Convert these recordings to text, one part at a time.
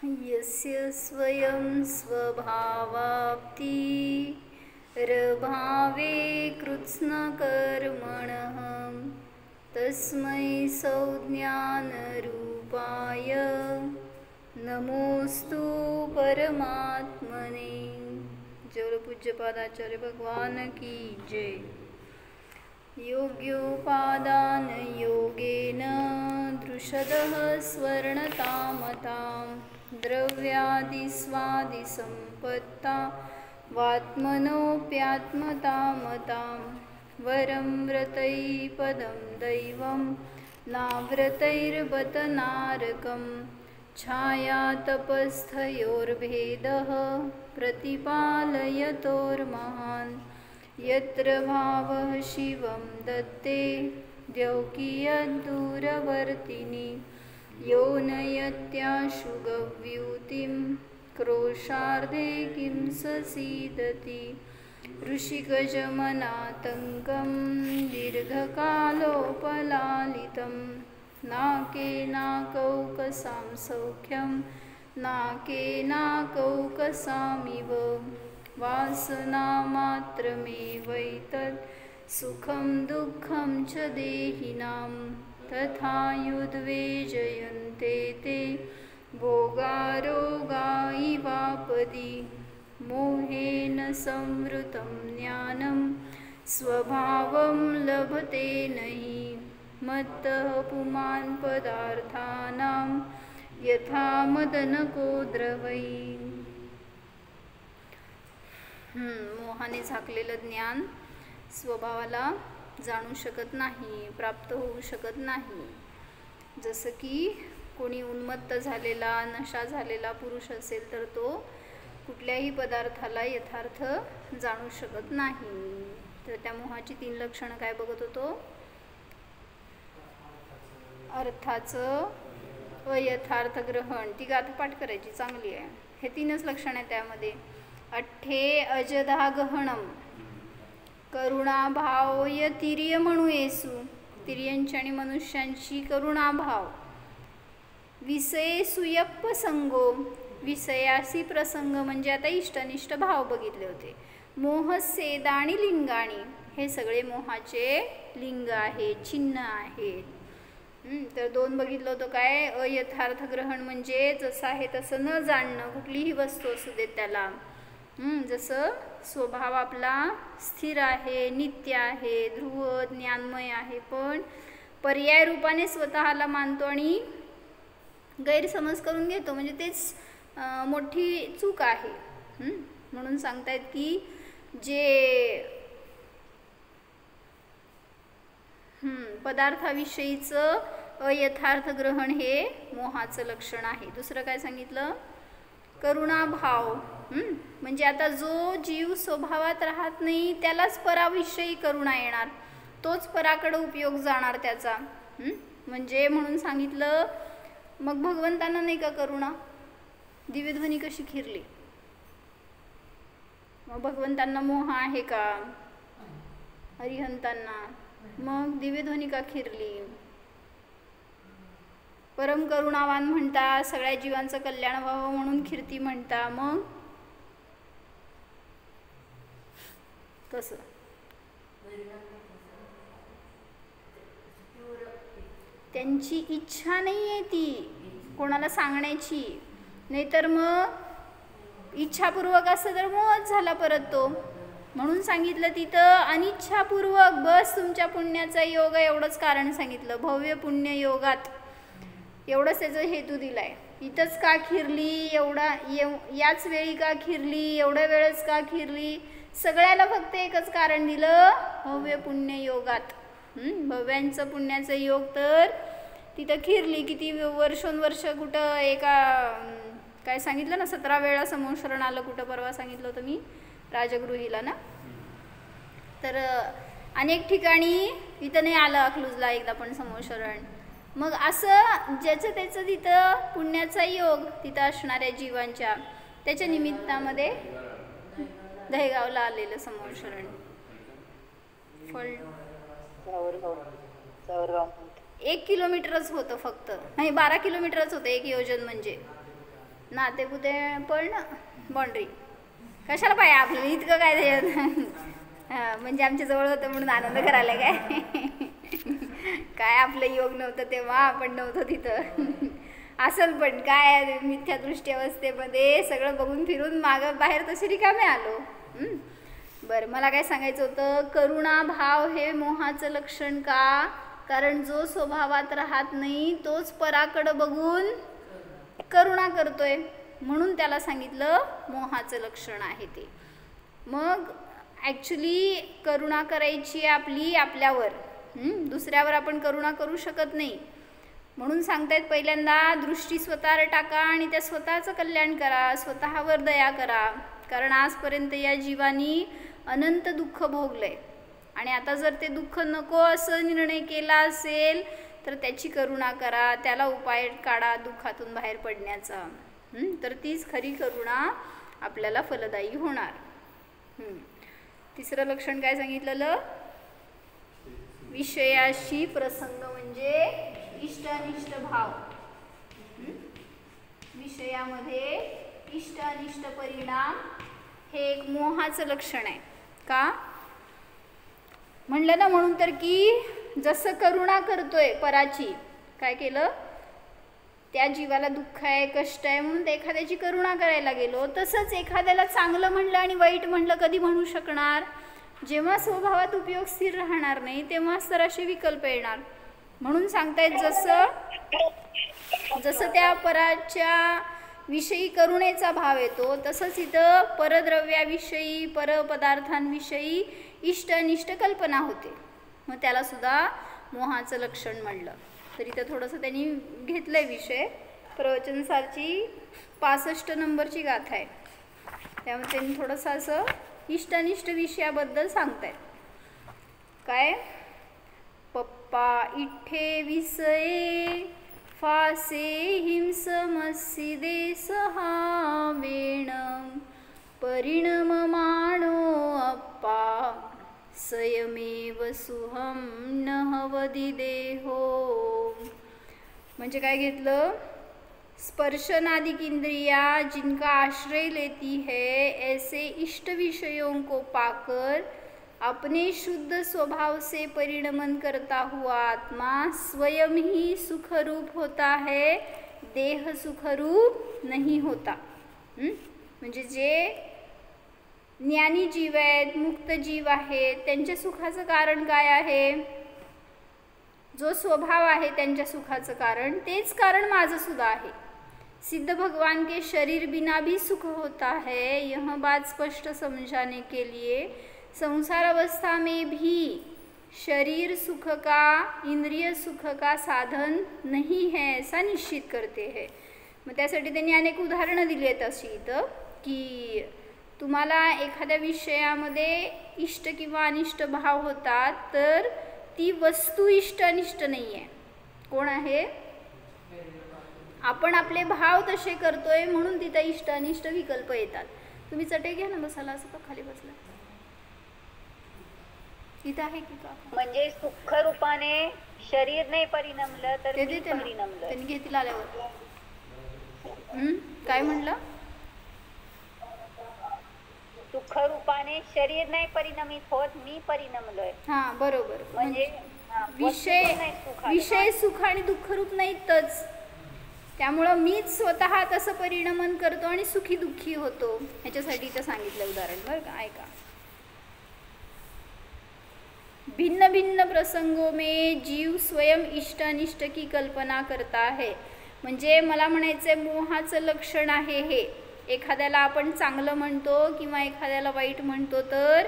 यस्य स्वयं स्वभावाप्तिरभावे कृत्स्नकर्मणः तस्मै संज्ञानरूपाय नमोस्तु परमात्मने। जय पूज्यपादाचार्य भगवान की जय। योग्योपादान योगेन दृषदः स्वर्णतामतां द्रव्यादिस्वादिसम्पत्ता वात्मनोऽप्यात्मतामतां वरं व्रतैपदं दैवं नाव्रतैर्बत नारकं छायातपस्थयोर्भेदः प्रतिपालयतोर्महान् यत्र भावः शिवं दत्ते द्यौकियद्दूरवर्तिनि यो नयत्याशु गव्यूतिं क्रोशार्धे किं ससीदति ऋषिगजमनातङ्कं दीर्घकालोपलालितं नाकेनाकौकसां सौख्यं नाकेनाकौकसामिव वासनामात्रमेवैतत् सुखं दुःखं च देहिनां तथा युद्वेजयन्ते ते भोगारोगा इवापदि मोहेन संवृतं ज्ञानं स्वभावं लभते नहि मत्तः पुमान् पदार्थानां यथा मदनको द्रवै। मोहाने झाकलेलं ज्ञान स्वभावाला जाणू शकत नाही, प्राप्त होऊ शकत नाही। जसं की कोणी उन्मत्त झालेला नशा झालेला पुरुष असेल तर तो कुठल्याही पदार्थाला यथार्थ जाणू शकत नाही। तर त्या मोहाची 3 लक्षणं काय बघत होतो? अर्थाचं अयथार्थ ग्रहण, ती गाथा पाठ करायची, चांगली आहे। हे 3च लक्षण आहे त्यामध्ये। अठ्ठे अजधा गहणम करुणाभावय तिर्य म्हणू येसू, तिर्यांची आणि मनुष्यांची करुणाभाव। विषये सुयप्प संगो, विषयासी प्रसंग म्हणजे आता इष्टनिष्ठ भाव बघितले होते। मोह सेदाणी लिंगाणी, हे सगळे मोहाचे लिंग आहे, चिन्ह आहेत। तर 2 बघितलं होतं काय? अयथार्थ ग्रहण म्हणजे जसं आहे तसं न जाणणं, कुठलीही वस्तू असू दे त्याला। जसं स्वभाव आपला स्थिर आहे, नित्य आहे, ध्रुव ज्ञानमय आहे, पण पर्याय रूपाने स्वतःला मानतो आणि गैरसमज करून घेतो, म्हणजे तेच मोठी चूक आहे। म्हणून सांगतायत की जे पदार्थाविषयीचं अयथार्थ ग्रहण हे मोहाचं लक्षण आहे। दुसरं काय सांगितलं? करुणाभाव, म्हणजे आता जो जीव स्वभावात राहत नाही त्यालाच पराविषयी करुणा येणार, तोच पराकडे उपयोग जाणार त्याचा। म्हणजे म्हणून सांगितलं मग भगवंतांना नाही का करुणा? दिव्यध्वनी कशी खिरली? मग भगवंतांना मोह आहे का? हरिहंतांना मग दिव्यध्वनी का खिरली? परम करुणावान म्हणता, सगळ्या जीवांचं कल्याण व्हावं म्हणून कीर्ती म्हणता, मग कसं? त्यांची इच्छा नाही आहे ती कोणाला सांगण्याची, नाहीतर मग इच्छापूर्वक असं तर मोहच झाला परत तो। म्हणून सांगितलं तिथं अनिच्छापूर्वक, बस तुमच्या पुण्याचा योग आहे एवढंच कारण सांगितलं। भव्य पुण्य योगात एवढंच त्याचा हेतू दिलाय। इथंच का खिरली, याच वेळी का खिरली, एवढ्या वेळच का खिरली? सगळ्याला फक्त एकच कारण दिलं, भव्य पुण्य योगात। भव्यांचं पुण्याचं योग तर तिथं खिरली। किती वर्षोनवर्ष कुठं एका काय सांगितलं ना, 17 वेळा समोशरण आलं, कुठं परवा सांगितलं होतं मी, राजगृहीला ना। तर अनेक ठिकाणी इथं नाही आलं, अकलूजला एकदा पण समोशरण। मग असं ज्याचं त्याचं तिथं पुण्याचा योग तिथं असणाऱ्या जीवांच्या, त्याच्या निमित्तामध्ये दहेगावला आलेलं समोशरण फळ 1 किलोमीटरच होतं फक्त, नाही 12 किलोमीटरच होतं एक योजन म्हणजे नातेपुते पण बाउंड्री कशाला पाहिजे आपल्याला इतकं काय ते म्हणजे आमच्या जवळ होतं म्हणून आनंद करायला काय काय आपलं योग नव्हतं तेव्हा आपण नव्हतं तिथं असेल पण काय मिथ्या दृष्टी अवस्थेमध्ये सगळं बघून फिरून मागं बाहेर तशी रिकामे आलो. बरं मला काय सांगायचं होतं, करुणा भाव हे मोहाचं लक्षण का? कारण जो स्वभावात राहत नाही तोच पराकडं बघून करुणा करतोय म्हणून त्याला सांगितलं मोहाचं लक्षण आहे ते. मग ॲक्च्युली करुणा करायची आपली आपल्यावर, दुसऱ्यावर आपण करुणा करू शकत नाही. म्हणून सांगतायत पहिल्यांदा दृष्टी स्वतःवर टाका आणि त्या स्वतःचं कल्याण करा, स्वतःवर दया करा. कारण आजपर्यंत या जीवानी अनंत दुःख भोगलंय आणि आता जर ते दुःख नको असं निर्णय केला असेल तर त्याची करुणा करा, त्याला उपाय काढा दुःखातून बाहेर पडण्याचा. तर तीच खरी करुणा आपल्याला फलदायी होणार. तिसरं लक्षण काय सांगितलेलं? विषयाशी प्रसंग म्हणजे इष्ट अनिष्ट भाव. विषयामध्ये इष्ट अनिष्ट परिणाम हे एक मोहाचं लक्षण आहे. का म्हणलं ना, म्हणून तर की जसं करुणा करतोय पराची, काय केलं त्या जीवाला दुःख आहे कष्ट आहे म्हणून एखाद्याची करुणा करायला गेलो, तसंच एखाद्याला चांगलं म्हणलं आणि वाईट म्हणलं कधी म्हणू शकणार? जेव्हा स्वभावात उपयोग स्थिर राहणार नाही तेव्हाच तर असे विकल्प येणार. म्हणून सांगतायत जसं त्या पराच्या विषयी करुणेचा भाव येतो तसंच इथं परद्रव्याविषयी परपदार्थांविषयी इष्ट अनिष्ट कल्पना होते. मग त्याला सुद्धा मोहाचं लक्षण म्हणलं. तर इथं थोडंसं त्यांनी घेतलं आहे विषय. प्रवचनसारची 65 नंबरची गाथा आहे, त्यामुळे त्यांनी थोडंसं असं इष्ट अनिष्ट विषयाबद्दल सांगतायत. काय? पप्पा इठ्ठे विसये फासे हिंसमस्सिदे सहावेण परिणम माणो अप्पा स्वयमेव सुहम नहवदी देहो. म्हणजे काय घेतलं? स्पर्शनादिक इंद्रिया जिनका आश्रय लेती है ऐसे इष्ट विषयों को पाकर अपने शुद्ध स्वभाव से परिणमन करता हुआ आत्मा स्वयं ही सुखरूप होता है, देह सुखरूप नहीं होता. म्हणजे जे ज्ञानी जीव आहेत, मुक्त जीव आहेत, त्यांच्या सुखाचं कारण काय आहे? जो स्वभाव आहे त्यांच्या सुखाचं कारण, तेच कारण माझं सुद्धा आहे. सिद्ध भगवान के शरीर बिना भी सुख होता है, यह बात स्पष्ट समझाने के लिए संसार अवस्था में भी शरीर सुख का, इंद्रिय सुख का साधन नहीं है ऐसा निश्चित करते हैं. मग त्यासाठी त्यांनी अनेक उदाहरणं दिली आहेत अशी इथं की तुम्हाला एखाद्या विषयामध्ये इष्ट किंवा अनिष्ट भाव होतात तर ती वस्तू इष्ट अनिष्ट नाही आहे. कोण आहे? आपण आपले भाव तसे करतोय म्हणून तिथं इष्ट अनिष्ट विकल्प येतात. तुम्ही चटई घ्या ना बसायला, असं का खाली बसला? इथं आहे की का? म्हणजे सुख रूपाने शरीर नाही परिणमलं तर मी परिणमलं. त्यांनी घेतील आल्यावर. काय म्हणलं? सुख रूपाने शरीर नाही परिणमित होत, मी परिणमलोय. हा बरोबर. म्हणजे विषय सुख आणि दुःख रूप नाहीतच, त्यामुळं मीच स्वतः तसं परिणमन करतो आणि सुखी दुःखी होतो. ह्याच्यासाठी इथं सांगितलं उदाहरण बरं का, ऐका. भिन्न भिन्न प्रसंगों में जीव स्वयं इष्ट अनिष्ट की कल्पना करता है. म्हणजे मला म्हणायचंय मोहाचं लक्षण आहे हे. एखाद्याला आपण चांगलं म्हणतो किंवा एखाद्याला वाईट म्हणतो तर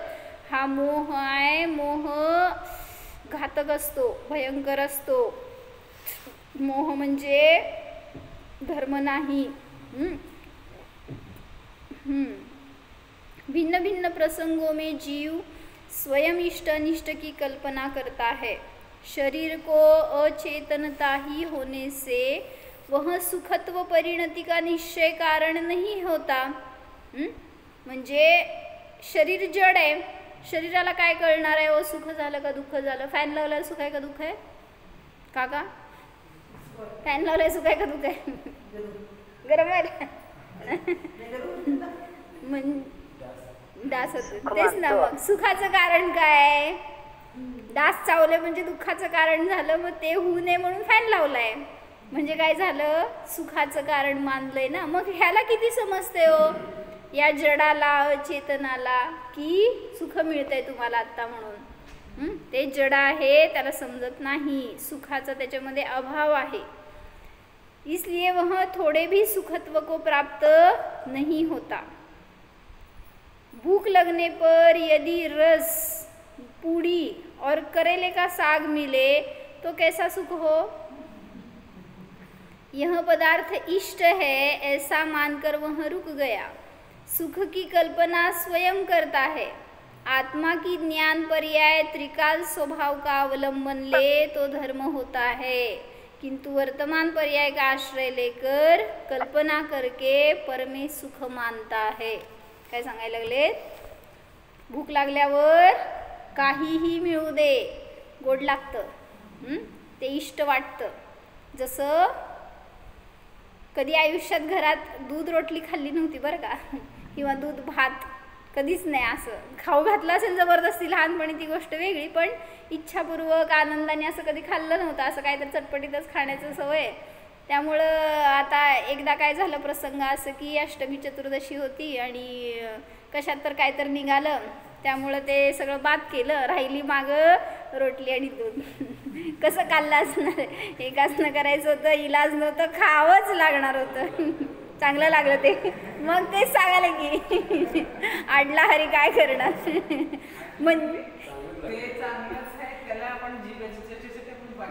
हा मोह आहे. मोह घातक असतो, भयंकर असतो. मोह म्हणजे धर्म नाही. भिन्न भिन्न प्रसंगों में जीव स्वयं इष्ट अनिष्ट की कल्पना करता है. शरीर को अचेतनता ही होने से वह सुखत्व परिणति का निश्चय कारण नहीं होता. म्हणजे शरीर जड आहे, शरीराला काय कळणार आहे? सुख झालं का दुःख झालं? फॅन लावल्यावर सुख आहे का दुःख आहे? काका फॅन लावल्यावर सुख आहे का दुःख आहे? गरम आहे. डास होतो तेच ना. मग सुखाचं कारण काय? डास चावले म्हणजे दुःखाचं कारण झालं. मग ते होऊ नये म्हणून फॅन लावलाय म्हणजे काय झालं? सुखाचं कारण मानलंय ना. मग ह्याला किती समजते हो या जडाला चेतनाला की सुख मिळतंय तुम्हाला आत्ता म्हणून. ते जड आहे त्याला समजत नाही, सुखाचा त्याच्यामध्ये अभाव आहे. इसलिए वह थोड़े भी सुखत्व को प्राप्त नहीं होता. भूख लगने पर यदि रस, पूड़ी और करेले का साग मिले तो कैसा सुख हो? यह पदार्थ इष्ट है ऐसा मानकर वह रुक गया. सुख की कल्पना स्वयं करता है. आत्मा की ज्ञान पर्याय त्रिकाल स्वभाव का अवलंबन ले तो धर्म होता है, किंतु वर्तमान पर्याय का आश्रय लेकर कल्पना करके परमे सुख मानता है. काय सांगायला लागले? भूक लागल्यावर काहीही मिळू दे गोड लागतं, ते इष्ट वाटतं. जसं कधी आयुष्यात घरात दूध रोटली खाल्ली नव्हती बरं का, किंवा दूध भात कधीच नाही. असं खाऊ घातलं असेल जबरदस्ती लहानपणी ती गोष्ट वेगळी, पण इच्छापूर्वक आनंदाने असं कधी खाल्लं नव्हतं. असं काहीतरी चटपटीतच खाण्याचं सवय. त्यामुळं आता एकदा काय झालं प्रसंग असं की अष्टमी चतुर्दशी होती आणि कशात तर काय तर निघालं, त्यामुळं ते सगळं बाद केलं. राहिली मागं रोटली आणि दूध. कसं खाल्लं असणार? एकाचनं करायचं होतं, इलाज नव्हतं, खावंच लागणार होतं. चांगलं लागलं ते. मग तेच सांगायला की आडला हरी काय करणार.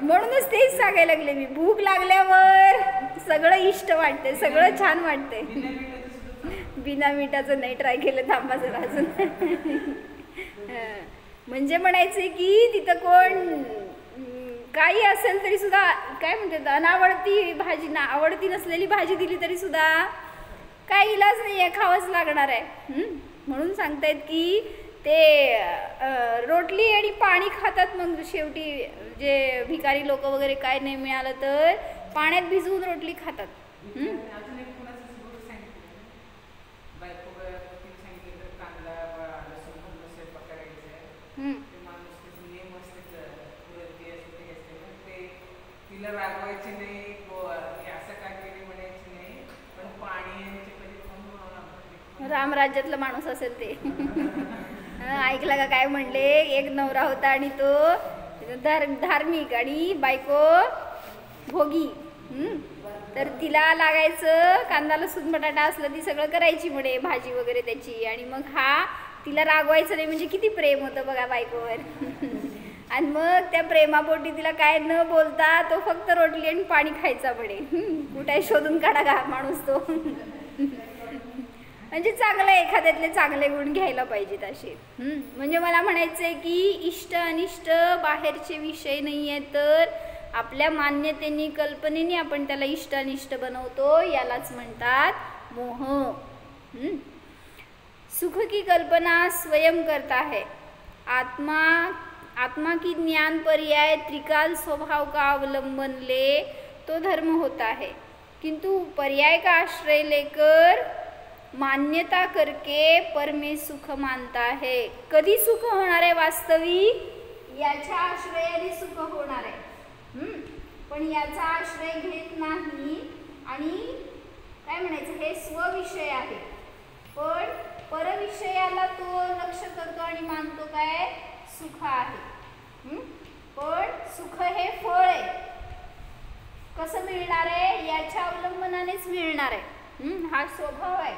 म्हणूनच तेच सांगायला लागले मी. भूक लागल्यावर सगळं इष्ट वाटते, सगळं छान वाटते. बिना मिठाचं नाही ट्राय केलं, थांबा जरा अजून. म्हणजे म्हणायचं की तिथं कोण काही असेल तरी सुद्धा काय म्हणतात, अनावडती भाजी ना आवडती नसलेली भाजी दिली तरी सुद्धा काही इलाज नाही आहे, खावंच लागणार आहे. म्हणून सांगतायत की ते रोटली आणि पाणी खातात. मग शेवटी जे भिकारी लोक वगैरे काय नाही मिळालं तर पाण्यात भिजवून रोटली खातात. रागवायची नाही, असं काय केली म्हणायची नाही, पण पाणी रामराज्यातला माणूस असेल ते. ऐकला का काय म्हणले? एक नवरा होता आणि तो धार्मिक आणि बायको भोगी. तर तिला लागायचं कांदा लसूण बटाटा असलं ती सगळं करायची म्हणे, भाजी वगैरे त्याची. आणि मग हा तिला रागवायचं नाही म्हणजे किती प्रेम होतं बघा बायकोवर. आणि मग त्या प्रेमापोटी तिला काय न बोलता तो फक्त रोटली आणि पाणी खायचा म्हणे. कुठे शोधून काढा का माणूस तो. म्हणजे चांगलं, एखाद्यातले चांगले गुण घ्यायला पाहिजेत असे. म्हणजे मला म्हणायचंय की इष्ट अनिष्ट बाहेरचे विषय नाही आहे, तर आपल्या मान्यतेने कल्पनेने आपण त्याला इष्ट अनिष्ट बनवतो, यालाच म्हणतात मोह. सुख की कल्पना स्वयं करता है. आत्मा की ज्ञान पर्याय त्रिकाल स्वभाव का अवलंबन ले तो धर्म होता है, किंतु पर्याय का आश्रय लेकर मान्यता करके परमे सुख मानता है. कधी सुख होणार आहे वास्तविक? याच्या आश्रयाने सुख होणार आहे. पण याचा आश्रय घेत नाही आणि काय म्हणायचं, हे स्वविषय आहे. पण परविषयाला तो लक्ष करतो आणि मानतो काय सुख आहे. पण सुख हे फळ आहे. कसं मिळणार आहे? याच्या अवलंबनानेच मिळणार आहे. हा स्वभाव आहे.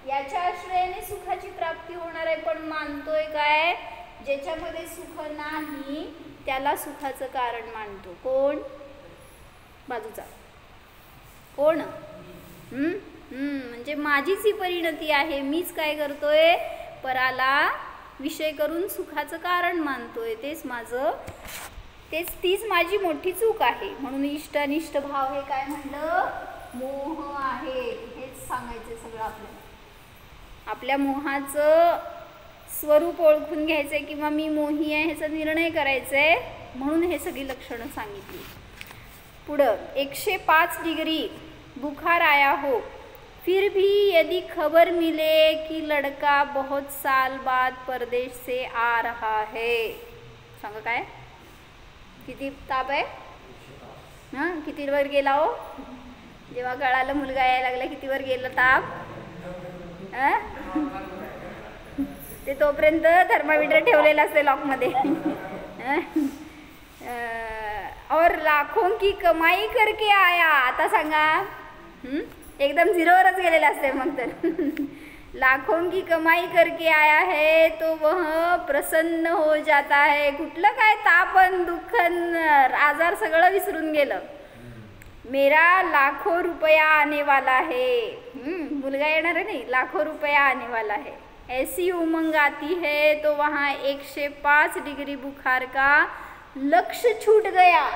याच्या आश्रयाने सुखाची प्राप्ती होणार आहे. पण मानतोय काय? ज्याच्यामध्ये सुख नाही त्याला सुखाचं कारण मानतो. कोण? बाजूचा कोण? म्हणजे माझीच ही परिणती आहे. मीच काय करतोय? पराला विषय करून सुखाचं कारण मानतोय. तीच माझी मोठी चूक आहे. म्हणून इष्ट अनिष्ट भाव हे काय म्हणलं? मोह आहे. हेच सांगायचं सगळं आपल्याला. आपल्या मोहाचं स्वरूप ओळखून घ्यायचंय किंवा मी मोही आहे ह्याचा निर्णय करायचाय. म्हणून हे सगळी लक्षणं सांगितली. पुढं 105 डिग्री बुखार आया हो, फिर भी यदि खबर मिले कि लड़का बहुत साल बाद परदेश से आ रहा है, सांगा काय किती ताप आहे, हां कितीवर गेला हो, जेव्हा कळालं मुलगा यायला लागला कितीवर गेला ताप, ते तोपर्यंत थर्मामीटर ठेवलेला असते लॉकमध्ये. और लाखों की कमाई करके आया, आता सांगा एकदम झिरोवरच गेलेला असते मग तर. लाखों की कमाई करके आया है तो वह प्रसन्न हो जाता है. कुठलं काय तापन दुःखन आजार सगळं विसरून गेलं. मेरा लाखों रुपया आने वाला है, मुलगा येणार आहे नाही, लाखों रुपया आने वाला है. ऐसी उमंग आती है तो वहाँ 105 डिग्री बुखार का लक्ष्य छूट गया.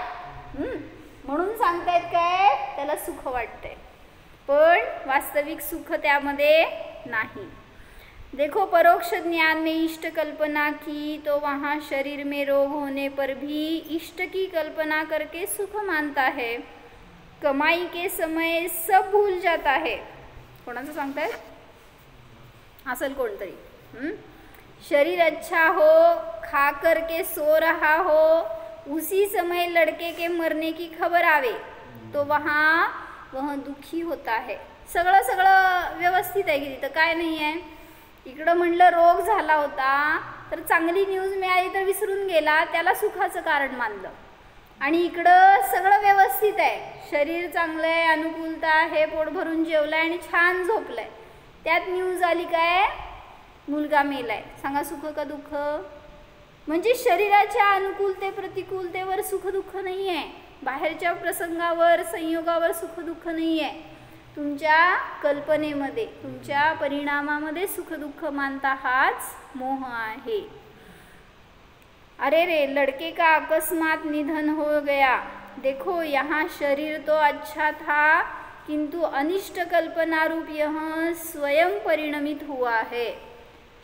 म्हणून सांगतायत काय त्याला सुख वाटतंय, पण वास्तविक सुख त्यामध्ये नाही. देखो परोक्ष ज्ञान ने इष्ट कल्पना की तो वहाँ शरीर में रोग होने पर भी इष्ट की कल्पना करके सुख मानता है. कमाई के समय सब भूल जाता है. कोणाचं सांगतायत, असल कोणतरी. शरीर अच्छा हो, खा कर के सो रहा हो, उसी समय लड़के के मरने की खबर आवे तो वहाँ वह दुखी होता है. सगळं सगळं व्यवस्थित आहे की तिथं काय नाही आहे. इकडं म्हणलं रोग झाला होता तर चांगली न्यूज मिळाली तर विसरून गेला, त्याला सुखाचं कारण मानलं. आणि इकडं सगळं व्यवस्थित आहे, शरीर चांगलं आहे, अनुकूलता आहे, पोट भरून जेवलाय आणि छान झोपलाय, त्यात न्यूज आली काय मुलगा मेलाय. सांगा सुख का दुःख. म्हणजे शरीराच्या अनुकूलते प्रतिकूलतेवर सुख दुःख नाही आहे, बाहेरच्या प्रसंगावर संयोगावर सुख दुःख नाही आहे. तुमच्या कल्पनेमध्ये तुमच्या परिणामामध्ये सुख दुःख मानता हाच मोह आहे. अरे रे लड़के का अकस्मात निधन हो गया. देखो यहाँ शरीर तो अच्छा था किंतु अनिष्ट कल्पना रूप यह स्वयं परिणमित हुआ है.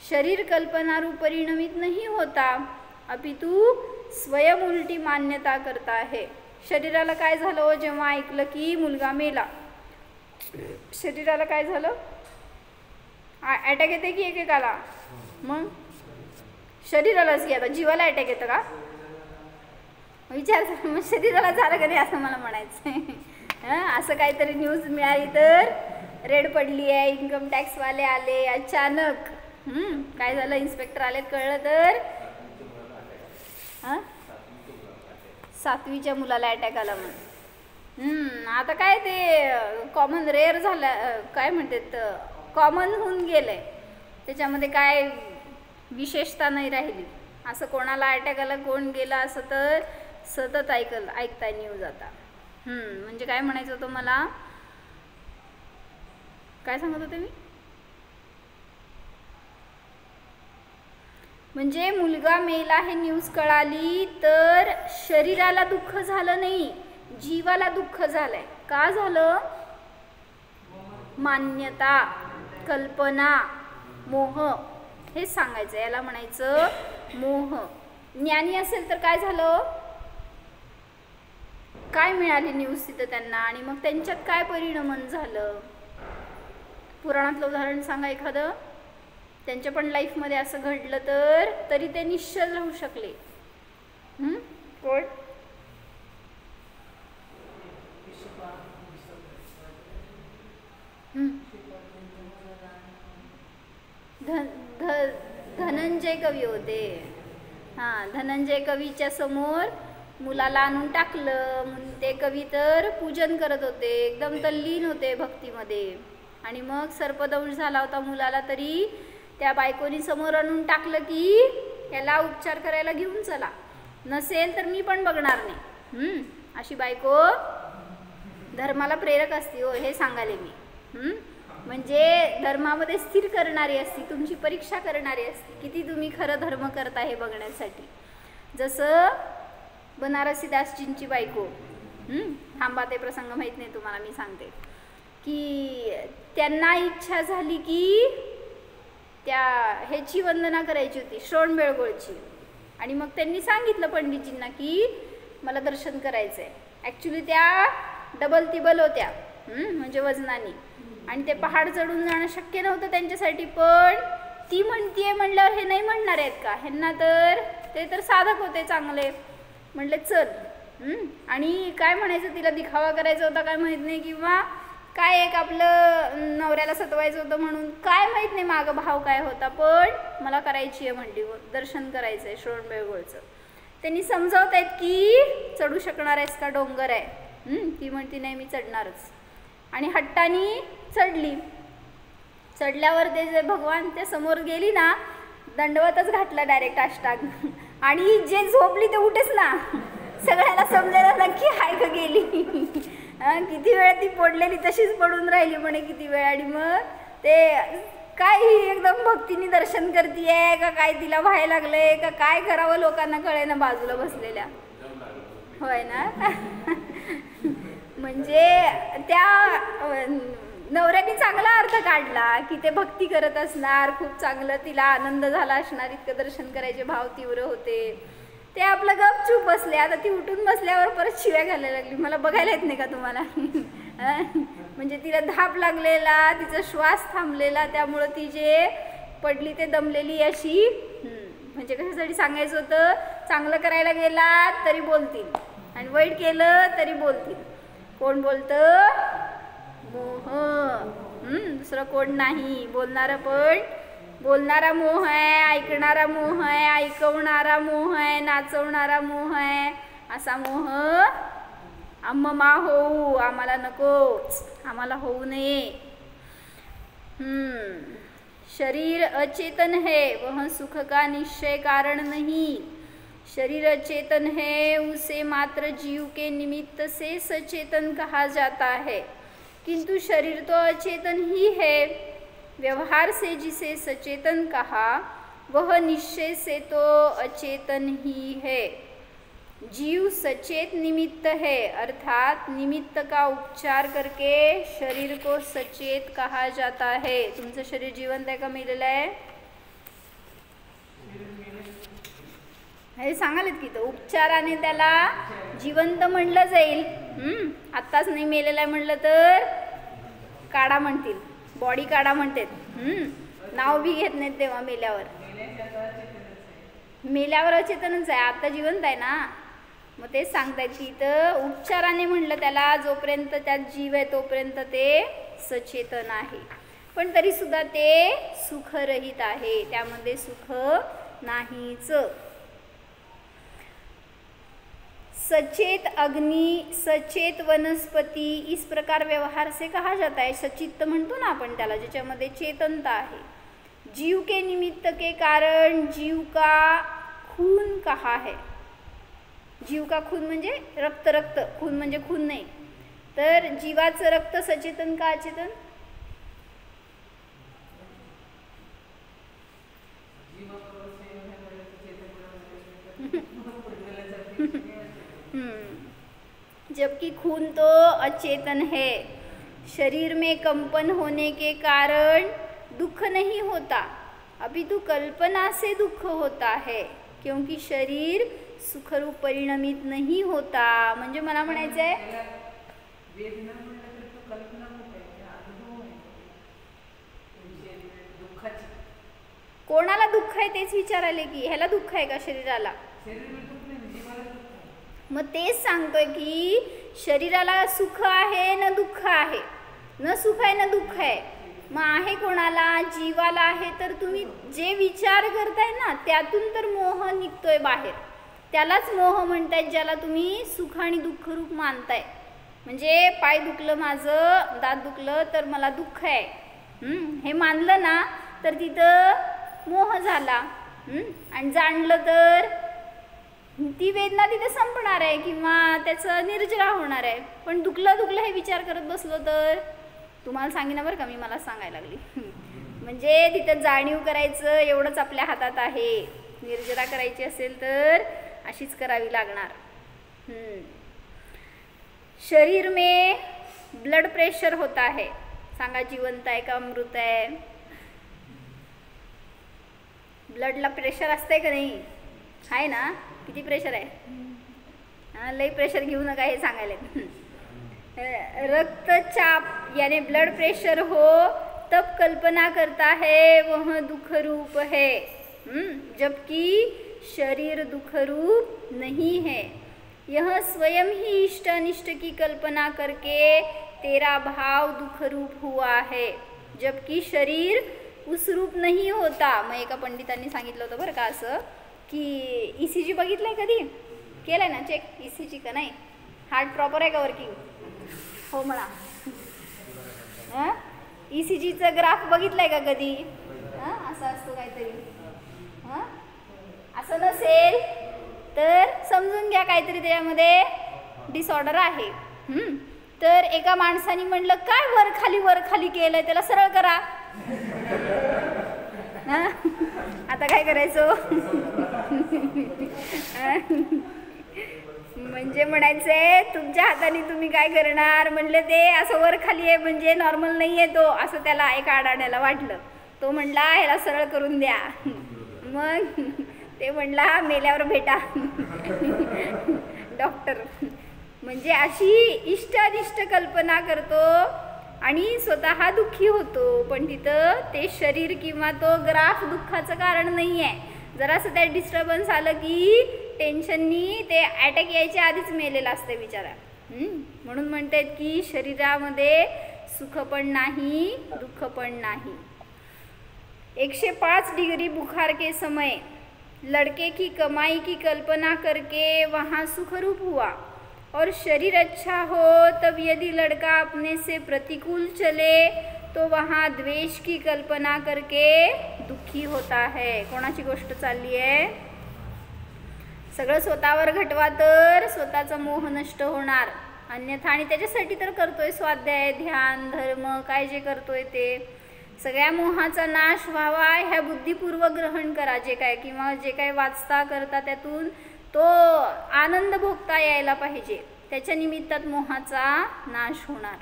शरीर कल्पना रूप परिणमित नहीं होता अपितु स्वयं उलटी मान्यता करता है. शरीराला काय झालं जेव्हा ऐकलं की मुलगा मेला, शरीराला काय झालं, अटॅक येते की एकेकाला, मग शरीरालाच की आता जीवाला अटॅक येतं का विचार. मग शरीराला झालं का नाही असं मला म्हणायचं आहे. असं काहीतरी न्यूज मिळाली तर रेड पडली आहे, इन्कम टॅक्सवाले आले अचानक, काय झालं इन्स्पेक्टर आले कळलं तर 7वीच्या मुलाला अटॅक आला म्हणून. आता काय ते कॉमन रेअर झालं, काय म्हणतात कॉमन होऊन गेलंय, त्याच्यामध्ये काय विशेषता नाही राहिली. असं कोणाला अटॅक आला कोण गेला असं तर सतत ऐकताय न्यूज आता. म्हणजे काय म्हणायचं होतं मला, काय सांगत होते मी, म्हणजे मुलगा मेला हे न्यूज कळाली तर शरीराला दुःख झालं नाही, जीवाला दुःख झालंय. का झालं, मान्यता कल्पना मोह हे सांगायचं, याला म्हणायचं मोह. ज्ञानी असेल तर काय झालं, काय मिळाली न्यूज तिथं त्यांना आणि मग त्यांच्यात काय परिणमन झालं. पुराणातलं उदाहरण सांगा एखादं, त्यांच्या पण लाईफमध्ये असं घडलं तर तरी ते निश्चल राहू शकले. कोण धनंजय कवी होते. हां धनंजय कवीच्या समोर मुलाला आणून टाकलं, ते कवी तर पूजन करत होते, एकदम तल्लीन होते भक्तीमध्ये. आणि मग सर्पदंश झाला होता मुलाला, तरी त्या बायकोनी समोर आणून टाकलं की याला उपचार करायला घेऊन चला, नसेल तर मी पण बघणार नाही. अशी बायको धर्माला प्रेरक असते हो, हे सांगाले मी. म्हणजे धर्मामध्ये स्थिर करणारी असती, तुमची परीक्षा करणारी असती, किती तुम्ही खरं धर्म करता हे बघण्यासाठी. जसं बनारसी दासजींची बायको, थांबा ते प्रसंग माहीत नाही तुम्हाला, मी सांगते की त्यांना इच्छा झाली की त्या ह्याची वंदना करायची होती, श्रवणबेळगोळची. आणि मग त्यांनी सांगितलं पंडितजींना की मला दर्शन करायचं आहे. ॲक्च्युली त्या डबल तिबल होत्या, म्हणजे वजनानी. आणि ते पहाड चढून जाणं शक्य नव्हतं त्यांच्यासाठी, पण ती म्हणतीये म्हणल्यावर हे नाही म्हणणार आहेत का? ह्यांना तर ते तर साधक होते चांगले, म्हणले चल. आणि काय म्हणायचं, तिला दिखावा करायचा होता काय माहीत नाही, किंवा काय एक आपलं नवऱ्याला सतवायचं होतं म्हणून काय माहीत नाही मागं भाव काय होता, पण मला करायची आहे म्हणली, दर्शन करायचं आहे श्रवणबेळगोळचं. त्यांनी समजावत आहेत की चढू शकणार आहेस का, डोंगर आहे. ती म्हणती नाही मी चढणारच, आणि हट्टानी चढली. चढल्यावर ते जे भगवान त्या समोर गेली ना, दंडवतच घातला डायरेक्ट अष्टांग, आणि जे झोपली ते उठेच ना. सगळ्याला समजायला नक्की हाय का गेली. किती वेळ ती पडलेली तशीच पडून राहिली म्हणे किती वेळ, आणि मग ते काय ही एकदम भक्तीने दर्शन करतीये का काय, तिला व्हायला लागलंय का काय करावं लोकांना कळे ना बाजूला बसलेल्या. होय ना. म्हणजे त्या नवऱ्याने चांगला अर्थ काढला की ते भक्ती करत असणार, खूप चांगलं तिला आनंद झाला असणार, इतकं दर्शन करायचे भाव तीव्र होते. ते आपलं गपचूप बसले. आता ती उठून बसल्यावर परत शिव्या घालायला लागली, मला बघायला येत नाही का तुम्हाला. म्हणजे तिला धाप लागलेला, तिचा श्वास थांबलेला, त्यामुळं ती जे पडली ते दमलेली अशी. म्हणजे कशासाठी सांगायचं होतं, चांगलं करायला गेला तरी बोलतील आणि वाईट केलं तरी बोलतील. कोण बोलतं? मोह. दुसरं कोण नाही. बोलणारं पण, बोलणारा मोह आहे, ऐकणारा मोह आहे, ऐकवणारा मोह आहे, नाचवणारा मोह आहे. असा मोह आम्हा होऊ, आम्हाला नकोच, आम्हाला होऊ नये. शरीर अचेतन है, वह सुख का निश्चय कारण नहीं. शरीर अचेतन है, उसे मात्र जीव के निमित्त से सचेतन कहा जाता है, किंतु शरीर तो अचेतन ही है. व्यवहार से जिसे सचेतन कहा, वह निश्चय से तो अचेतन ही है. जीव सचेत निमित्त है, अर्थात निमित्त का उपचार करके शरीर को सचेत कहा जाता है. तुमचं शरीर जिवंत आहे का मेलेलं आहे? हे सांगालेत की तो उपचाराने त्याला जिवंत म्हणलं जाईल. आत्ताच नाही मेलेलं आहे म्हणलं तर काढा म्हणतील, बॉडी काढा म्हणतात. नाव बी घेत नाहीत तेव्हा मेल्यावर. मेल्यावर अचेतनच आहे, आता जिवंत आहे ना. मग तेच सांगतायत की इथं उपचाराने म्हणलं त्याला, जोपर्यंत त्यात जीव आहे तोपर्यंत ते सचेतन आहे, पण तरी सुद्धा ते सुखरहित आहे, त्यामध्ये सुख नाहीच. सचेत अग्नि, सचेत वनस्पति, इस प्रकार व्यवहार से कहा जाता है. सचित्त म्हणतो ना आपण त्याला, ज्याच्यामध्ये चेतनता आहे. जीव के निमित्त के कारण जीव का खून कहा है. जीव का खून म्हणजे रक्त, रक्त खून म्हणजे खून नाही. तर जीवाचं रक्त सचेतन का अचेतन? जबकि खून तो अचेतन है. शरीर में कंपन होने के कारण दुख नहीं होता, अपितु कल्पना से दुख होता है, क्योंकि शरीर सुखरूप परिणमित नहीं होता. म्हणजे मला म्हणायचं आहे कोणाला दुःख आहे तेच विचारायले की ह्याला दुःख आहे का शरीराला? मग तेच सांगतोय की शरीराला सुख आहे ना दुःख आहे, न सुख आहे ना दुःख आहे. मग आहे कोणाला? जीवाला आहे. तर तुम्ही जे विचार करताय ना त्यातून तर मोह निघतोय बाहेर, त्यालाच मोह म्हणतायत, ज्याला तुम्ही सुख आणि दुःख रूप मानताय. म्हणजे पाय दुखलं माझं, दात दुखलं तर मला दुःख आहे, हे मानलं ना तर तिथं मोह झाला. आणि जाणलं तर ती वेदना तिथे संपणार आहे किंवा त्याचं निर्जरा होणार आहे. पण दुखलं दुखलं हे विचार करत बसलो तर, तुम्हाला सांगितलं बरं का, मी मला सांगायला लागली. म्हणजे तिथं जाणीव करायचं एवढंच आपल्या हातात आहे. निर्जरा करायची असेल तर अशीच करावी लागणार. शरीर में ब्लड प्रेशर होता है, सांगा जिवंत आहे का मृत आहे? ब्लडला प्रेशर असतंय का नाही? आहे ना. किती प्रेशर आहे? लई प्रेशर घेऊ नका हे सांगायला. रक्तचाप यानी ब्लड प्रेशर हो तब कल्पना करता है वह दुख रूप है, जबकि शरीर दुख रूप नहीं है। यह स्वयं ही इष्ट अनिष्ट की कल्पना करके तेरा भाव दुख रूप हुआ है, जबकि शरीर उस रूप नहीं होता। मग एका पंडितांनी सांगितलं होतं बरं का असं की ECG बघितलंय कधी, केलंय ना चेक ECG का नाही, हार्ट प्रॉपर आहे का वर्किंग, हो म्हणा। ECGचं ग्राफ बघितलंय का कधी, असं असतो काहीतरी, असं नसेल तर समजून घ्या काहीतरी त्यामध्ये डिसऑर्डर आहे। तर एका माणसाने म्हणलं काय वर खाली केलंय, त्याला सरळ करा। आता काय करायचं, म्हणजे म्हणायचंय तुमच्या हाताने तुम्ही काय करणार, म्हणले ते असं वर खाली आहे म्हणजे नॉर्मल नाही आहे तो, असं त्याला एका आडाण्याला वाटलं। तो म्हणला ह्याला सरळ करून द्या। मग ते म्हणला मेल्यावर भेटा डॉक्टर। म्हणजे अशी इष्ट अनिष्ट कल्पना करतो आणि स्वतः दुःखी होतो, पण तिथं ते शरीर किंवा तो ग्राफ दुःखाचं कारण नाही आहे। जरासं त्यात डिस्टर्बन्स आलं की टेन्शननी ते अटॅक यायच्या आधीच मेलेला असते बिचारा। म्हणून म्हणतात की शरीरामध्ये सुख पण नाही दुःख पण नाही। 105 डिग्री बुखार के समय लड़के की कमाई की कल्पना करके वहाँ सुखरूप हुआ, और शरीर अच्छा हो तब यदि लड़का अपने से प्रतिकूल चले तो वहाँ द्वेष की कल्पना करके दुखी होता है। कोणाची गोष्ट चालली आहे, सगळं स्वतःवर घटवा तर स्वतःचा मोह नष्ट होणार, अन्यथा आणि त्याच्यासाठी तर करतोय स्वाध्याय ध्यान धर्म काय जे करतोय ते सगळ्या मोहाचा नाश व्हावा ह्या बुद्धिपूर्वक ग्रहण करा जे काय, किंवा जे काय वाचता करता त्यातून तो आनंद भोगता यायला पाहिजे, त्याच्या निमित्तात मोहाचा नाश होणार।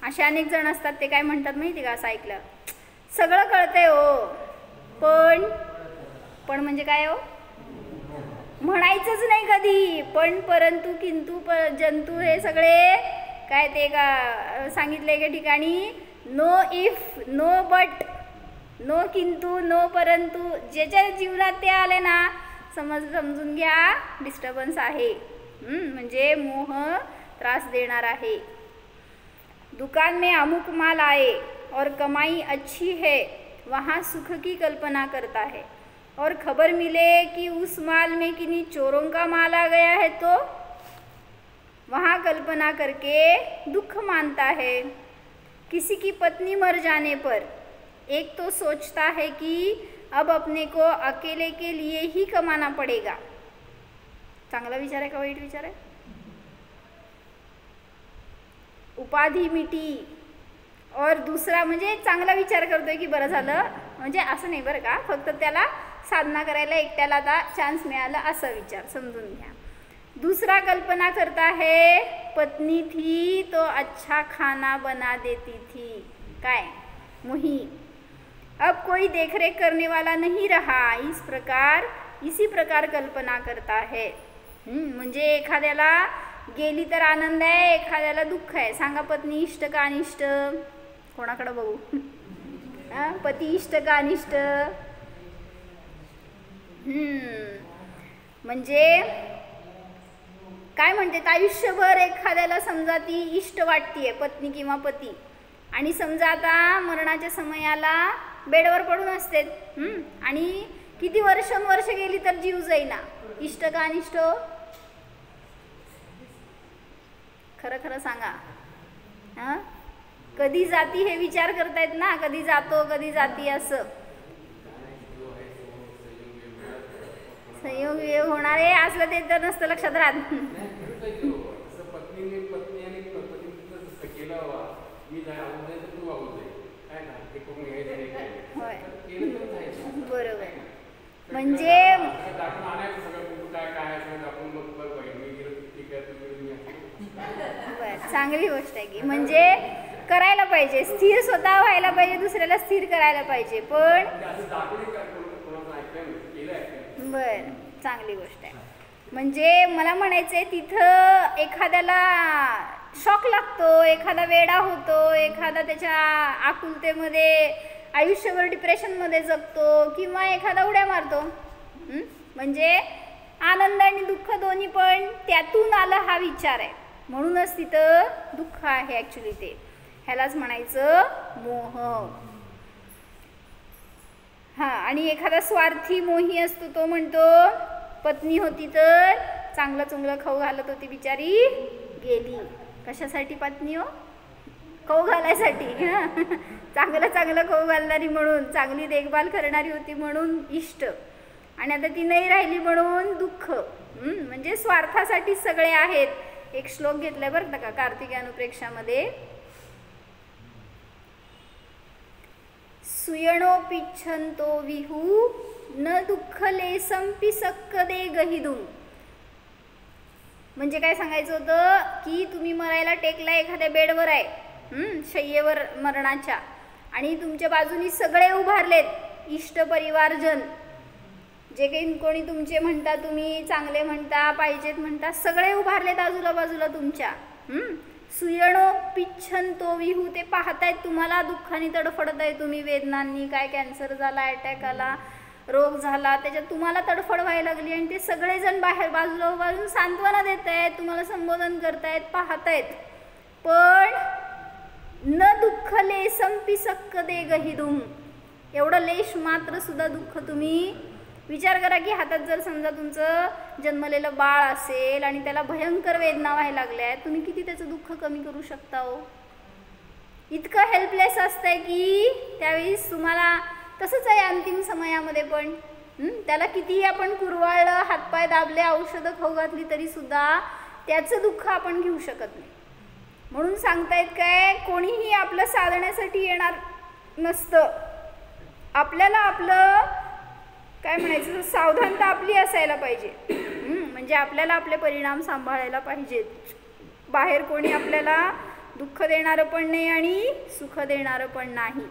असे अनेक जण असतात ते काय म्हणतात माहिती का, असं ऐकलं सगळं कळतंय हो पण म्हणजे काय हो, म्हणायचंच नाही कधी पण परंतु किंतु जंतू हे सगळे काय ते का सांगितले का ठिकाणी, no if no but no किंतु नो परंतु, ज्याच्या जीवनात ते आले ना समजून घ्या डिस्टर्बन्स आहे, म्हणजे मोह त्रास देणार आहे। दुकान में अमुक माल आए और कमाई अच्छी है, वहाँ सुख की कल्पना करता है, और खबर मिले कि उस माल में किन्हीं चोरों का माल आ गया है तो वहाँ कल्पना करके दुख मानता है। किसी की पत्नी मर जाने पर एक तो सोचता है कि अब अपने को अकेले के लिए ही कमाना पड़ेगा। चांगला विचार आहे का वाईट विचार आहे, उपाधी मिटी, और दूसरा म्हणजे चांगला विचार करतोय की बरं झालं, म्हणजे असं नाही बरं का, फक्त त्याला साधना करायला एकट्याला आता चान्स मिळाला असा विचार समजून घ्या। दूसरा कल्पना करता है पत्नी थी तो अच्छा खाना बना देती थी, काय मुही, अब कोई देखरेख करने वाला नहीं रहा, इसी प्रकार कल्पना करता है। म्हणजे एखाद्याला गेली तर आनंद आहे, एखाद्याला दुःख आहे। सांगा पत्नी इष्ट का अनिष्ट, कोणाकडे बघू, पती इष्ट का अनिष्ट, म्हणजे काय म्हणते, आयुष्यभर एखाद्याला समजा ती इष्ट वाटतीये पत्नी किंवा पती, आणि समजा आता मरणाच्या समयाला बेडवर पडून असते, आणि किती वर्ष गेली तर जीव जाईना, इष्ट का अनिष्ट, खरं खरं सांगा। कधी जाती हे विचार करतायत ना, कधी जातो कधी जाती, असं संयोग वियोग होणार आहे असलं ते तर नसतं लक्षात राहत। होय बरोबर, म्हणजे चांगली गोष्ट आहे की, म्हणजे करायला पाहिजे, स्थिर स्वतः व्हायला पाहिजे, दुसऱ्याला स्थिर करायला पाहिजे, पण बर चांगली गोष्ट आहे। म्हणजे मला म्हणायचंय तिथं एखाद्याला शॉक लागतो, एखादा वेडा होतो, एखादा त्याच्या आकुलतेमध्ये आयुष्यभर डिप्रेशनमध्ये जगतो किंवा एखादा उड्या मारतो. म्हणजे आनंद आणि दुःख दोन्ही पण त्यातून आलं हा विचार आहे, म्हणूनच तिथं दुःख आहे ॲक्च्युली. ते ह्यालाच म्हणायचं मोह. हां, आणि एखादा स्वार्थी मोही असतो तो म्हणतो पत्नी होती तर चांगलं चुंगलं खाऊ घालत होती, बिचारी गेली. कशासाठी पत्नी हो? खाऊ घालायसाठी. चांगलं चांगलं खाऊ घालणारी म्हणून, चांगली देखभाल करणारी होती म्हणून इष्ट, आणि आता ती नाही राहिली म्हणून दुःख. म्हणजे स्वार्थासाठी सगळे आहेत. एक श्लोक घेतलाय बरं का कार्तिकी अनुप्रेक्षामध्ये. सुयणोपिच्छन्तो विहू न दुःख लेसंपि सक्कदे गहिदुम. म्हणजे काय सांगायचं होतं की तुम्ही मरायला टेकला, एखाद्या बेडवर आहे, शय्येवर मरणाच्या, आणि तुमच्या बाजूनी सगळे उभारलेत, इष्ट परिवारजन, जे काही कोणी तुमचे म्हणता, तुम्ही चांगले म्हणता, पाहिजेत म्हणता, सगळे उभारलेत आजूला बाजूला तुमच्या. सुयणो पिच्छन्तो विहू, ते पाहतायत तुम्हाला, दुःखाने तडफडत आहे तुम्ही, वेदनांनी, काय कॅन्सर झाला, अटॅक आला, रोग झाला, त्याच्यात तुम्हाला तडफड व्हायला लागली, आणि ते सगळेजण बाहेर बाजूला उभारून सांत्वना देत आहेत, तुम्हाला संबोधन करतायत, पाहतायत. पण न दुःख लेसंपि सक्कदे गहिदुम, एवढं लेश मात्र सुद्धा दुःख तुम्ही विचार करा की हातात जर समजा तुमचं जन्मलेलं बाळ असेल आणि त्याला भयंकर वेदना व्हायला लागल्या, तुम्ही किती त्याचं दुःख कमी करू शकता हो? इतकं हेल्पलेस असतंय की त्यावेळेस तुम्हाला. तसंच आहे अंतिम समयामध्ये पण. त्याला कितीही आपण कुरवाळलं, हातपाय दाबले, औषधं खाऊ घातली तरी सुद्धा त्याचं दुःख आपण घेऊ शकत नाही. म्हणून सांगतायत काय, कोणीही आपलं साधण्यासाठी येणार नसतं. आपल्याला आपलं काय म्हणायचं, सावधानता आपली असायला पाहिजे. म्हणजे आपल्याला आपले परिणाम सांभाळायला पाहिजेत. बाहेर कोणी आपल्याला दुःख देणारं पण नाही आणि सुख देणारं पण नाही.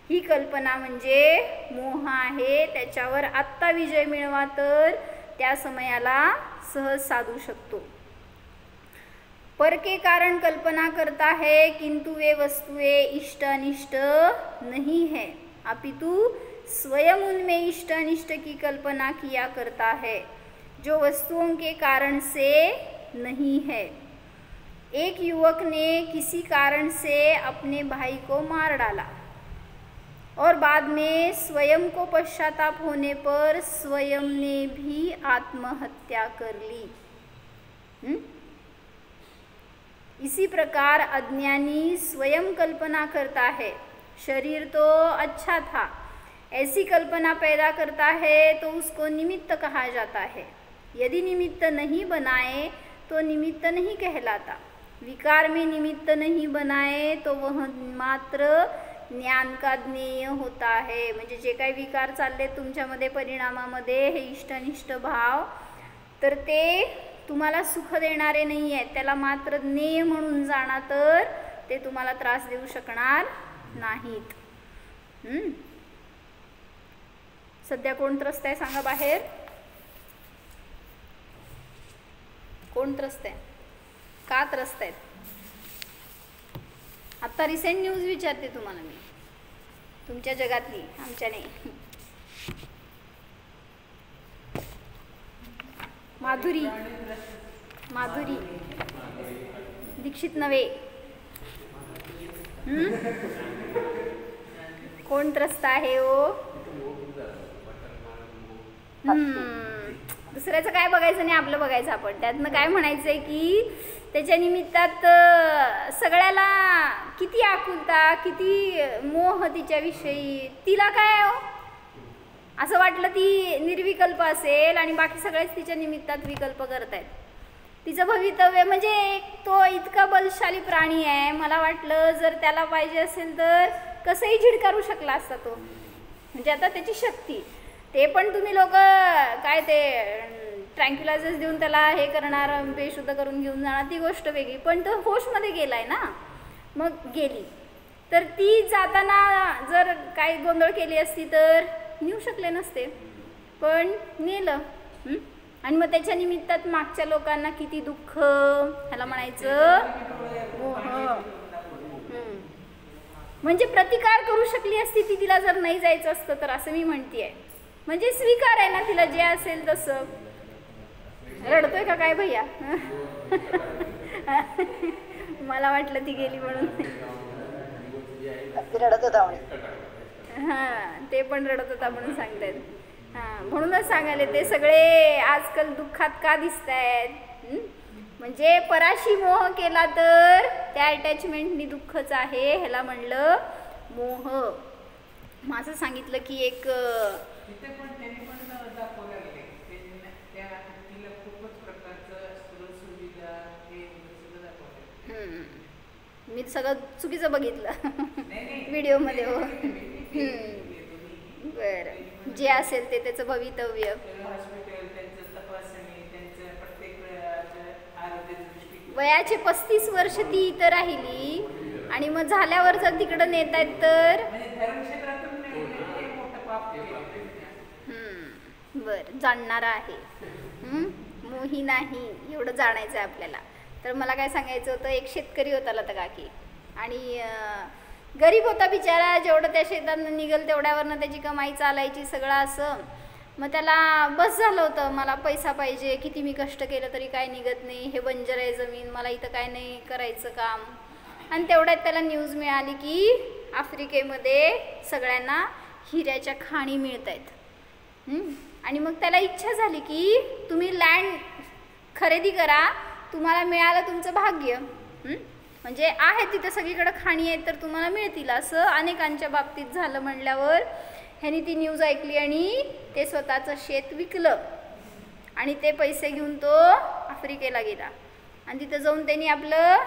ही कल्पना म्हणजे मोह आहे. त्याच्यावर आत्ता विजय मिळवा तर त्या समयाला सहज साधू शकतो. पर के कारण कल्पना करता है किंतु वे वस्तुएं इष्ट अनिष्ट नहीं है, अपितु स्वयं उनमें इष्ट अनिष्ट की कल्पना किया करता है जो वस्तुओं के कारण से नहीं है. एक युवक ने किसी कारण से अपने भाई को मार डाला और बाद में स्वयं को पश्चाताप होने पर स्वयं ने भी आत्महत्या कर ली. इसी प्रकार अज्ञानी स्वयं कल्पना करता है शरीर तो अच्छा था, ऐसी कल्पना पैदा करता है तो उसको निमित्त कहा जाता है. यदि निमित्त नहीं बनाए तो निमित्त नहीं कहलाता. विकार में निमित्त नहीं बनाए तो वह मात्र ज्ञान का ज्ञेय होता है. म्हणजे जे काही विकार चालले तुमच्यामध्ये परिणामामध्ये, हे इष्टनिष्ठ भाव, तर ते तुम्हाला सुख देणारे नाही आहेत. त्याला मात्र ज्ञेय म्हणून जाणा तर ते तुम्हाला त्रास देऊ शकणार नाहीत. सध्या कोण त्रस्त आहे सांगा बाहेर? कोण त्रस्त आहे? का त्रस्त आहेत? आता रिसेंट न्यूज विचारते तुम्हाला मी, तुमच्या जगातली, आमच्या नाही. माधुरी दीक्षित नव्हे. कोण त्रस्त आहे हो? दुसऱ्याचं काय बघायचं नाही, आपलं बघायचं आपण. त्यातनं काय म्हणायचंय की त्याच्या निमित्तात सगळ्याला किती आकुलता, किती मोह तिच्याविषयी. तिला काय हो असं वाटलं ती निर्विकल्प असेल आणि बाकी सगळेच तिच्या निमित्तात विकल्प करतायत. तिचं भवितव्य म्हणजे तो इतका बलशाली प्राणी आहे, मला वाटलं जर त्याला पाहिजे असेल तर कसंही झिडकारू शकला असता तो. म्हणजे आता त्याची शक्ती, ते पण तुम्ही लोक काय ते ट्रँक्युलायझर्स देऊन त्याला हे करणार, बेशुद्ध करून घेऊन जाणार, ती गोष्ट वेगळी. पण तो होशमध्ये गेलाय ना, मग गेली तर ती जाताना जर काही गोंधळ केली असती तर नेऊ शकले नसते, पण नेलं. आणि मग त्याच्या निमित्तात मागच्या लोकांना किती दुःख, ह्याला म्हणायचं मोह. म्हणजे प्रतिकार करू शकली असती ती, तिला जर नाही जायचं असतं तर, असं मी म्हणतेय. म्हणजे स्वीकार आहे ना तिला, जे असेल तसं. रडतोय का काय भैया? मला वाटलं ती गेली म्हणून. रडत होता हां, ते पण रडत होता म्हणून सांगतायत. हां, म्हणूनच सांगायला ते सगळे आजकाल दुःखात का दिसत आहेत. म्हणजे पराशी मोह केला तर त्या अटॅचमेंटनी दुःखच आहे, ह्याला म्हणलं मोह. माझं सांगितलं की एक तिथे पण त्यांनी पण दाखवलं गेले त्या तिला खूपच प्रकारचं सुविधा हे सगळं दाखवलं. मी सगळं चुकीचं बघितलं व्हिडिओमध्ये. हो, बरं, जे असेल ते त्याचं भवितव्य. हॉस्पिटल, त्यांचं तपासणी, त्यांचं प्रत्येक आरोग्य दृष्टी. वयाचे 35 वर्ष ती इथं राहिली आणि मग झाल्यावर जर तिकडं नेत आहेत तर धर्मक्षेत्रातून मोठं पाप केलं. बरं, जाणणारा आहे, मोही नाही, एवढं जाणायचं आहे आपल्याला. तर मला काय सांगायचं होतं, एक शेतकरी होता लता काकी, आणि गरीब होता बिचारा. जेवढं त्या शेतानं निघल तेवढ्यावरनं त्याची कमाई चालायची, सगळं असं. मग त्याला बस झालं होतं, मला पैसा पाहिजे, किती मी कष्ट केलं तरी काय निघत नाही, हे बंजर आहे जमीन, मला इथं काय नाही करायचं काम. आणि तेवढ्यात त्याला न्यूज मिळाली की आफ्रिकेमध्ये सगळ्यांना हिऱ्याच्या खाणी मिळत आहेत. आणि मग त्याला इच्छा झाली की तुम्ही लँड खरेदी करा, तुम्हाला मिळालं तुमचं भाग्य. म्हणजे आहे तिथं सगळीकडे खाणी आहेत तर तुम्हाला मिळतील, असं अनेकांच्या बाबतीत झालं. म्हणल्यावर ह्यानी ती न्यूज ऐकली आणि ते स्वतःचं शेत विकलं आणि ते पैसे घेऊन तो आफ्रिकेला गेला. आणि तिथं जाऊन त्यांनी आपलं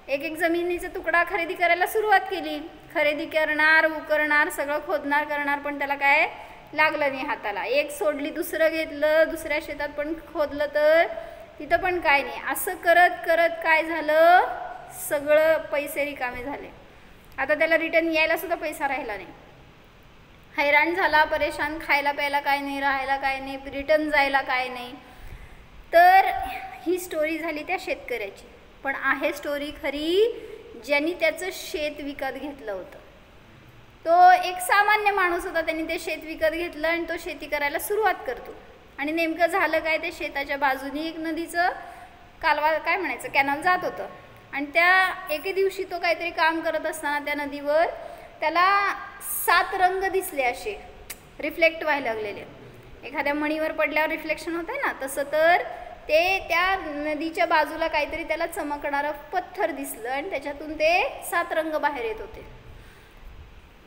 एक जमिनीचा तुकडा खरेदी करायला सुरुवात केली. खरेदी करणार, उकरणार, सगळं खोदणार करणार, पण त्याला काय लागलं नाही हाताला. एक सोडली, दुसरं घेतलं, दुसऱ्या शेतात पण खोदलं तर तिथं पण काय नाही. असं करत करत काय झालं, सगळं पैसे रिकामे झाले. आता त्याला रिटर्न यायला सुद्धा पैसा राहिला नाही. हैराण झाला, परेशान, खायला प्यायला काय नाही, राहायला काय नाही, रिटर्न जायला काय नाही. तर ही स्टोरी झाली त्या शेतकऱ्याची. पण आहे स्टोरी खरी ज्यांनी त्याचं शेत विकत घेतलं होतं. तो एक सामान्य माणूस होता, त्यांनी ते शेत विकत घेतलं आणि तो शेती करायला सुरुवात करतो. आणि नेमकं झालं काय, ते शेताच्या बाजूनी एक नदीचं कालवा, काय म्हणायचं, कॅनल जात होतं. आणि त्या एके दिवशी तो काहीतरी काम करत असताना त्या नदीवर त्याला 7 रंग दिसले, असे रिफ्लेक्ट व्हायला लागलेले. एखाद्या मणीवर पडल्यावर रिफ्लेक्शन होतं ना, तसं. तर ते त्या नदीच्या बाजूला काहीतरी त्याला चमकणारं पत्थर दिसलं आणि त्याच्यातून ते 7 रंग बाहेर येत होते,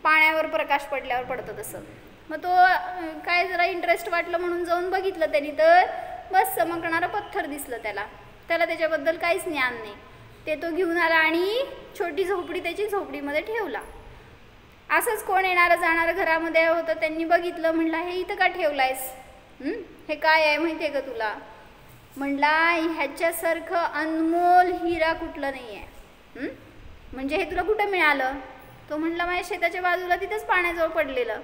पाण्यावर प्रकाश पडल्यावर पडतं तसं. मग तो काय जरा इंटरेस्ट वाटलं म्हणून जाऊन बघितलं त्यांनी, तर बस चमकणारं पत्थर दिसलं त्याला. त्याच्याबद्दल काहीच ज्ञान नाही. ते तो घेऊन आला आणि छोटी झोपडी त्याची झोपडीमध्ये ठेवला. असंच कोण येणारं जाणारं घरामध्ये होतं, त्यांनी बघितलं, म्हणला हे इथं का ठेवलायस, हे काय आहे माहिती आहे का तुला? म्हणला ह्याच्यासारखं अनमोल हिरा कुठलं नाही आहे. म्हणजे हे तुला कुठं मिळालं? तो म्हणला माझ्या शेताच्या बाजूला तिथंच पाण्याजवळ पडलेलं.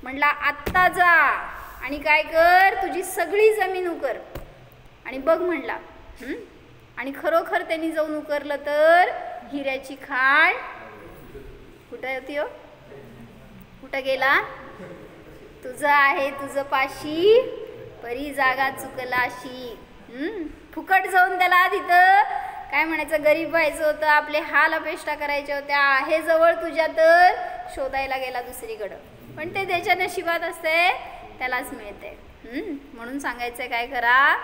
म्हणला आत्ता जा आणि काय कर, तुझी सगळी जमीन उकर आणि बघ म्हणला. आणि खरोखर त्यांनी जाऊन उकरलं तर हिऱ्याची खाण कुठं होती हो, कुठं गेला? तुझं आहे तुझं पाशी, परी जागा चुकलाशी. फुकट जाऊन त्याला तिथं काय म्हणायचं, गरीब व्हायचं होतं, आपले हाल अपेष्टा करायच्या होत्या, आहे जवळ तुझ्या, तर शोधायला गेला दुसरीकडं. पण ते त्याच्या नशिबात असते, त्यालाच मिळते. म्हणून सांगायचं काय, करा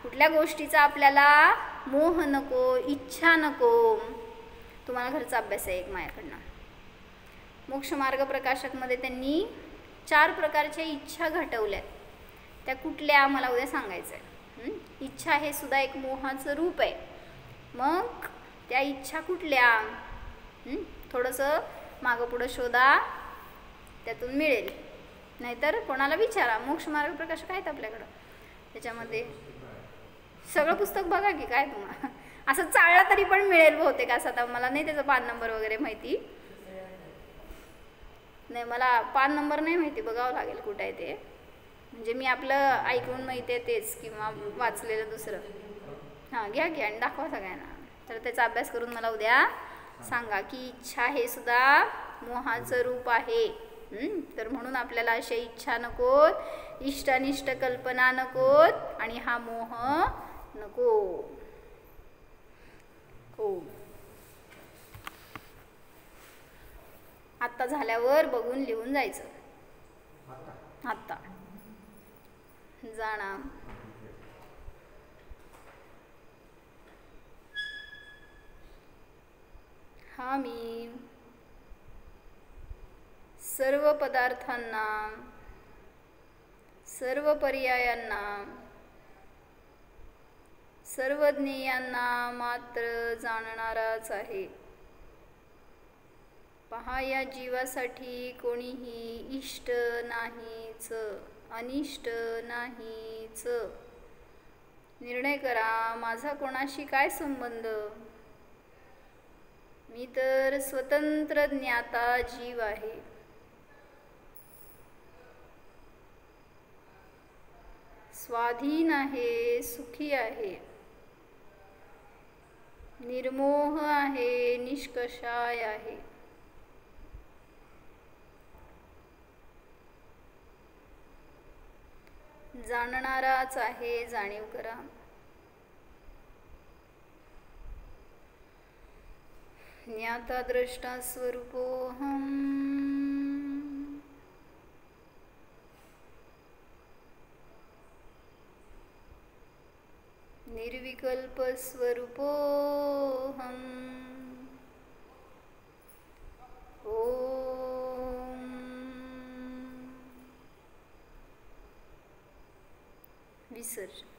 कुठल्या गोष्टीचा आपल्याला मोह नको, इच्छा नको. तुम्हाला घरचा अभ्यास आहे एक माझ्याकडनं. मोक्षमार्ग प्रकाशकमध्ये त्यांनी 4 प्रकारच्या इच्छा घटवल्यात. त्या कुठल्या मला उद्या सांगायचं आहे. इच्छा हे सुद्धा एक मोहाचं रूप आहे. मग त्या इच्छा कुठल्या, थोडंसं मागं पुढं शोधा, त्यातून मिळेल. नाहीतर कोणाला विचारा. मोक्षमार्ग प्रकाशक आहेत आपल्याकडं, त्याच्यामध्ये सगळं पुस्तक बघा की काय तुम्हाला असं चाललं तरी पण मिळेल बहुतेक. असं आता मला नाही त्याचा पान नंबर वगैरे माहिती नाही, मला पान नंबर नाही माहिती, बघावं लागेल कुठं आहे ते. म्हणजे मी आपलं ऐकून माहिती आहे तेच किंवा वाचलेलं दुसरं. हां घ्या घ्या आणि दाखवा सगळ्यांना. तर त्याचा अभ्यास करून मला उद्या सांगा की इच्छा हे सुद्धा मोहाचं रूप आहे. तर म्हणून आपल्याला अशा इच्छा नकोत, इष्टानिष्ट कल्पना नकोत आणि हा मोह नको. हो आत्ता झाल्यावर बघून लिहून जायचं. आत्ता जाणा. हा मी सर्व पदार्थांना, सर्व पर्यायांना, सर्व ज्ञेयांना मात्र जाणणाराच आहे. पहा या जीवासाठी कोणीही इष्ट नाहीच, अनिष्ट नाहीच. निर्णय करा माझा कोणाशी काय संबंध. मी तर स्वतंत्र ज्ञाता जीव आहे. स्वाधीन आहे, सुखी आहे, निर्मोह आहे, निष्कषाय आहे. जाणणाराच आहे, जाणीव करा. ज्ञाता द्रष्टा स्वरूपोऽहम्. निर्विकल्प स्वरूपोऽहम्. ओम विसर्जन.